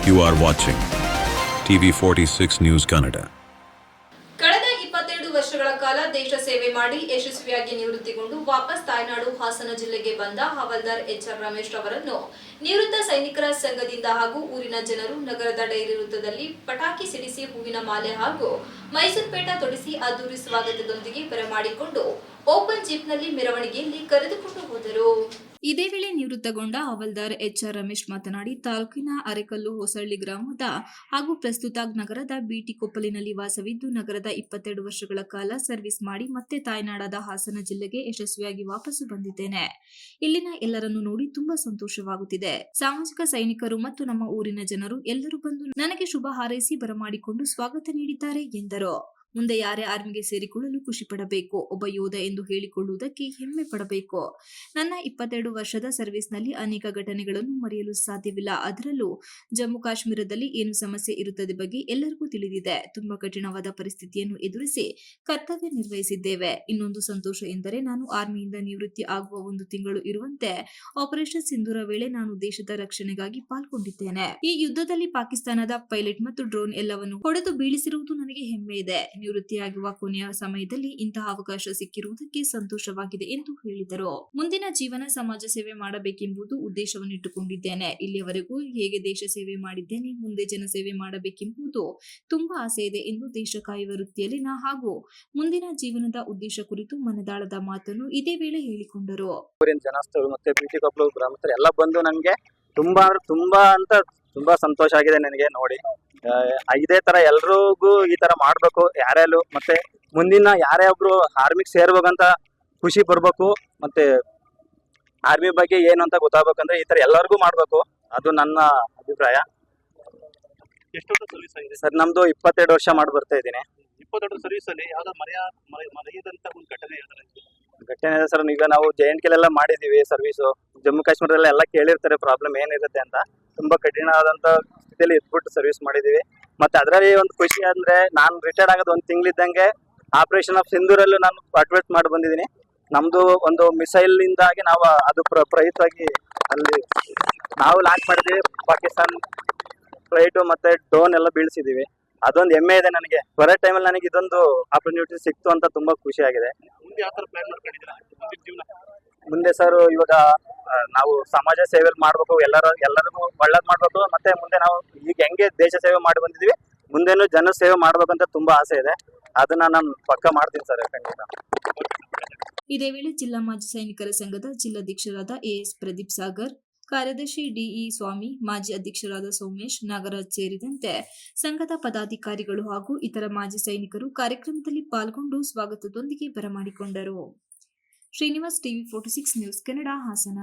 You are watching TV46 News Kannada. ಕಳೆದ 22 ವರ್ಷಗಳ ಕಾಲ ದೇಶ ಸೇವೆ ಮಾಡಿ ಯಶಸ್ವಿಯಾಗಿ ನಿವೃತ್ತಿಗೊಂಡು ವಾಪಸ್ ತಾಯ್ನಾಡು ಹಾಸನ ಜಿಲ್ಲೆಗೆ ಬಂದ ಹವಾಲ್ದಾರ್ ಎಚ್.ಆರ್. ರಮೇಶ್ ಅವರನ್ನು ನಿವೃತ್ತ ಸೈನಿಕರ ಸಂಘದಿಂದ ಹಾಗೂ ಊರಿನ ಜನರು ನಗರದ ಡೈರಿ ವೃತ್ತದಲ್ಲಿ ಪಟಾಕಿ ಸಿಡಿಸಿ ಹೂವಿನ ಮಾಲೆ ಹಾಗೂ ಮೈಸೂರು ಪೇಟ ತೊಡಿಸಿ ಅದ್ದೂರಿ ಸ್ವಾಗತದೊಂದಿಗೆ ಬರಮಾಡಿಕೊಂಡು ಓಪನ್ ಜೀಪ್ನಲ್ಲಿ ಮೆರವಣಿಗೆಯಲ್ಲಿ ಕರೆದುಕೊಂಡು ಹೋದರು. ಇದೇ ವೇಳೆ ನಿವೃತ್ತಗೊಂಡ ಹವಾಲ್ದಾರ್ ಎಚ್.ಆರ್. ರಮೇಶ್ ಮಾತನಾಡಿ, ತಾಲೂಕಿನ ಅರೆಕಲ್ಲು ಹೊಸಳ್ಳಿ ಗ್ರಾಮದ ಹಾಗೂ ಪ್ರಸ್ತುತ ನಗರದ ಬಿಟಿ ಕೊಪ್ಪಲಿನಲ್ಲಿ ವಾಸವಿದ್ದು ನಗರದ 22 ವರ್ಷಗಳ ಕಾಲ ಸರ್ವಿಸ್ ಮಾಡಿ ಮತ್ತೆ ತಾಯ್ನಾಡಾದ ಹಾಸನ ಜಿಲ್ಲೆಗೆ ಯಶಸ್ವಿಯಾಗಿ ವಾಪಸ್ಸು ಬಂದಿದ್ದೇನೆ. ಇಲ್ಲಿನ ಎಲ್ಲರನ್ನು ನೋಡಿ ತುಂಬಾ ಸಂತೋಷವಾಗುತ್ತಿದೆ. ಸಾಮಾಜಿಕ ಸೈನಿಕರು ಮತ್ತು ನಮ್ಮ ಊರಿನ ಜನರು ಎಲ್ಲರೂ ಬಂದು ನನಗೆ ಶುಭ ಹಾರೈಸಿ ಬರಮಾಡಿಕೊಂಡು ಸ್ವಾಗತ ನೀಡಿದ್ದಾರೆ ಎಂದರು. ಮುಂದೆ ಯಾರೇ ಆರ್ಮಿಗೆ ಸೇರಿಕೊಳ್ಳಲು ಖುಷಿ ಪಡಬೇಕು, ಒಬ್ಬ ಯೋಧ ಎಂದು ಹೇಳಿಕೊಳ್ಳುವುದಕ್ಕೆ ಹೆಮ್ಮೆ ಪಡಬೇಕು. ನನ್ನ 22 ವರ್ಷದ ಸರ್ವಿಸ್ನಲ್ಲಿ ಅನೇಕ ಘಟನೆಗಳನ್ನು ಮರೆಯಲು ಸಾಧ್ಯವಿಲ್ಲ. ಅದರಲ್ಲೂ ಜಮ್ಮು ಕಾಶ್ಮೀರದಲ್ಲಿ ಏನು ಸಮಸ್ಯೆ ಇರುತ್ತದೆ ಬಗ್ಗೆ ಎಲ್ಲರಿಗೂ ತಿಳಿದಿದೆ. ತುಂಬಾ ಕಠಿಣವಾದ ಪರಿಸ್ಥಿತಿಯನ್ನು ಎದುರಿಸಿ ಕರ್ತವ್ಯ ನಿರ್ವಹಿಸಿದ್ದೇವೆ. ಇನ್ನೊಂದು ಸಂತೋಷ ಎಂದರೆ ನಾನು ಆರ್ಮಿಯಿಂದ ನಿವೃತ್ತಿ ಆಗುವ 1 ತಿಂಗಳು ಇರುವಂತೆ ಆಪರೇಷನ್ ಸಿಂಧೂರ ವೇಳೆ ನಾನು ದೇಶದ ರಕ್ಷಣೆಗಾಗಿ ಪಾಲ್ಗೊಂಡಿದ್ದೇನೆ. ಈ ಯುದ್ಧದಲ್ಲಿ ಪಾಕಿಸ್ತಾನದ ಪೈಲಟ್ ಮತ್ತು ಡ್ರೋನ್ ಎಲ್ಲವನ್ನು ಹೊಡೆದು ಬೀಳಿಸಿರುವುದು ನನಗೆ ಹೆಮ್ಮೆ ಇದೆ. ನಿವೃತ್ತಿಯಾಗುವ ಕೊನೆಯ ಸಮಯದಲ್ಲಿ ಇಂತಹ ಅವಕಾಶ ಸಿಕ್ಕಿರುವುದಕ್ಕೆ ಸಂತೋಷವಾಗಿದೆ ಎಂದು ಹೇಳಿದರು. ಮುಂದಿನ ಜೀವನ ಸಮಾಜ ಸೇವೆ ಮಾಡಬೇಕೆಂಬುದು ಉದ್ದೇಶವನ್ನಿಟ್ಟುಕೊಂಡಿದ್ದೇನೆ. ಇಲ್ಲಿಯವರೆಗೂ ಹೇಗೆ ದೇಶ ಸೇವೆ ಮಾಡಿದ್ದೇನೆ, ಮುಂದೆ ಜನ ಸೇವೆ ಮಾಡಬೇಕೆಂಬುದು ತುಂಬಾ ಆಸೆ ಇದೆ ಎಂದು ದೇಶ ಕಾಯುವ ವೃತ್ತಿಯಲ್ಲಿನ ಹಾಗೂ ಮುಂದಿನ ಜೀವನದ ಉದ್ದೇಶ ಕುರಿತು ಮನದಾಳದ ಮಾತನ್ನು ಇದೇ ವೇಳೆ ಹೇಳಿಕೊಂಡರು. ಜನಸ್ಥರು ಮತ್ತೆ ಬಿಟಿ ಕೊಪ್ಪಲು ಗ್ರಾಮಸ್ಥರು ಎಲ್ಲ ಬಂದು ನನಗೆ ತುಂಬಾ ಸಂತೋಷ ಆಗಿದೆ ನನಗೆ ನೋಡಿ. ಇದೇ ತರ ಎಲ್ರಿಗೂ ಈ ತರ ಮಾಡ್ಬೇಕು. ಯಾರ್ಯಾರು ಮತ್ತೆ ಮುಂದಿನ ಯಾರೇ ಒಬ್ರು ಆರ್ಮಿಗೆ ಸೇರ್ಬೇಕಂತ ಖುಷಿ ಬರ್ಬೇಕು, ಮತ್ತೆ ಆರ್ಮಿ ಬಗ್ಗೆ ಏನು ಅಂತ ಗೊತ್ತಾಗ್ಬೇಕಂದ್ರೆ ಈ ತರ ಎಲ್ಲರಿಗೂ ಮಾಡ್ಬೇಕು. ಅದು ನನ್ನ ಅಭಿಪ್ರಾಯ. ಸರ್ ನಮ್ದು 22 ವರ್ಷ ಮಾಡಿ ಬರ್ತಾ ಇದ್ದೀನಿ. 22 ಸರ್ವಿಸ್ ಅಲ್ಲಿ ಯಾವ್ದೋ ಮರೆಯದಂತ ಒಂದು ಘಟನೆ ಇದೆ ಸರ್. ಈಗ ನಾವು JNK ಮಾಡಿದೀವಿ ಸರ್ವಿಸು. ಜಮ್ಮು ಕಾಶ್ಮೀರದಲ್ಲಿ ಎಲ್ಲ ಕೇಳಿರ್ತಾರೆ ಪ್ರಾಬ್ಲಮ್ ಏನಿರುತ್ತೆ ಅಂತ. ತುಂಬಾ ಕಠಿಣವಾದಂತ ಸ್ಥಿತಿಯಲ್ಲಿ ಇದ್ಬಿಟ್ಟು ಸರ್ವಿಸ್ ಮಾಡಿದೀವಿ. ಮತ್ತೆ ಅದರಲ್ಲಿ ಒಂದು ಖುಷಿ ಅಂದ್ರೆ ನಾನು ರಿಟೈರ್ಡ್ ಆಗೋದು 1 ತಿಂಗಳಿದ್ದಂಗೆ ಆಪರೇಷನ್ ಆಫ್ ಸಿಂಧೂರಲ್ಲೂ ನಾನು ಪಾರ್ಟಿಸಿಪೇಟ್ ಮಾಡಿ ಬಂದಿದ್ದೀನಿ. ನಮ್ದು ಒಂದು ಮಿಸೈಲ್ ಇಂದಾಗಿ ನಾವು ಅದು ಪ್ರಯುಕ್ತವಾಗಿ ಅಲ್ಲಿ ನಾವು ಲಾಂಚ್ ಮಾಡಿದೀವಿ. ಪಾಕಿಸ್ತಾನ್ ಫ್ಲೈಟು ಮತ್ತೆ ಡ್ರೋನ್ ಎಲ್ಲ ಬೀಳಿಸಿದೀವಿ. ಅದೊಂದು ಹೆಮ್ಮೆ ಇದೆ ನನಗೆ. ಬರೋ ಟೈಮಲ್ಲಿ ನನಗೆ ಇದೊಂದು ಆಪರ್ಚುನಿಟಿ ಸಿಕ್ತು ಅಂತ ತುಂಬಾ ಖುಷಿ ಆಗಿದೆ. ಮುಂದೆ ಸರ್ ಇವಾಗ ನಾವು ಸಮಾಜ ಸೇವೆ ಮಾಡ್ಬೇಕು, ಎಲ್ಲರಿಗೂ ಒಳ್ಳೇದ್ ಮಾಡ್ಬೇಕು. ಮತ್ತೆ ಮುಂದೆ ನಾವು ಈಗ ಹೆಂಗೆ ದೇಶ ಸೇವೆ ಮಾಡಿ ಬಂದಿದೀವಿ, ಮುಂದೇನು ಜನ ಸೇವೆ ಮಾಡ್ಬೇಕಂತ ತುಂಬಾ ಆಸೆ ಇದೆ. ಅದನ್ನ ನಾನು ಪಕ್ಕ ಮಾಡ್ತೀನಿ ಸರ್, ಖಂಡಿತ. ಇದೇ ವೇಳೆ ಜಿಲ್ಲಾ ಮಾಜಿ ಸೈನಿಕರ ಸಂಘದ ಜಿಲ್ಲಾಧ್ಯಕ್ಷರಾದ ಎಎಸ್ ಪ್ರದೀಪ್ ಸಾಗರ್, ಕಾರ್ಯದರ್ಶಿ ಡಿಇ ಸ್ವಾಮಿ, ಮಾಜಿ ಅಧ್ಯಕ್ಷರಾದ ಸೋಮೇಶ್, ನಾಗರಾಜ್ ಸೇರಿದಂತೆ ಸಂಘದ ಪದಾಧಿಕಾರಿಗಳು ಹಾಗೂ ಇತರ ಮಾಜಿ ಸೈನಿಕರು ಕಾರ್ಯಕ್ರಮದಲ್ಲಿ ಪಾಲ್ಗೊಂಡು ಸ್ವಾಗತದೊಂದಿಗೆ ಬರಮಾಡಿಕೊಂಡರು. Srinivas, TV46 news Kannada, Hassan.